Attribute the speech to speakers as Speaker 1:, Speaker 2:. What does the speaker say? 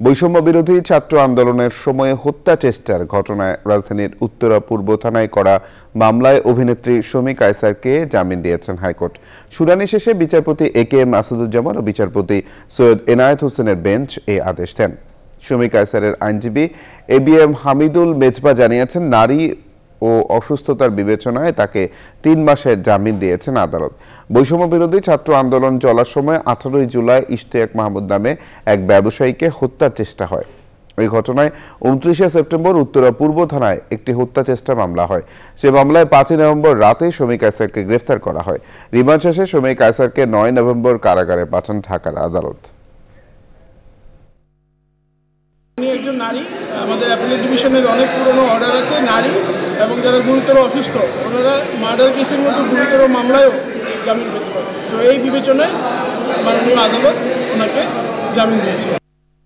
Speaker 1: বৈষম্য বিরোধী ছাত্র আন্দোলনের সময়ে হত্যা চেষ্টার ঘটনায় রাজধানীর উত্তরা পূর্ব থানায় করা মামলায় অভিনেত্রী শমী কায়সারকে জামিন দিয়েছেন হাইকোর্ট। শুনানি শেষে বিচারপতি একেএম আসাদুজ্জামান ও বিচারপতি সৈয়দ এনায়েত হোসেনের বেঞ্চ এই আদেশ দেন। শমী কায়সারের আইনজীবী এবিএম হামিদুল মেজবা জানিয়েছেন, নারী ও অসুস্থতার বিবেচনায় তাকে ৩ মাসের জামিন দিয়েছেন আদালত। বৈষম্য বিরোধী ছাত্র আন্দোলন চলার সময় 18 জুলাই ইশতিয়াক মাহমুদ নামে এক ব্যবসায়ীকে হত্যার চেষ্টা হয়। এই ঘটনায় 29 সেপ্টেম্বর উত্তরা পূর্ব থানায় একটি হত্যা চেষ্টা মামলা হয়। সে মামলায় 5 নভেম্বর রাতে শমী কায়সারকে গ্রেফতার করা হয়। রিমান্ড শেষে শমী কায়সারকে 9 নভেম্বর কারাগারে পাঠান ঢাকার আদালত।
Speaker 2: একজন নারী, আমাদের অ্যাপিলেট ডিভিশনের অনেক পুরনো অর্ডার আছে। নারী এবং যারা গুরুতর অসুস্থ, ওনারা মার্ডার কেসের মতো গুরুতর মামলায়ও জামিন পেতে পারে। তো এই বিবেচনায় মাননীয় আদালত ওনাকে জামিন দিয়েছে।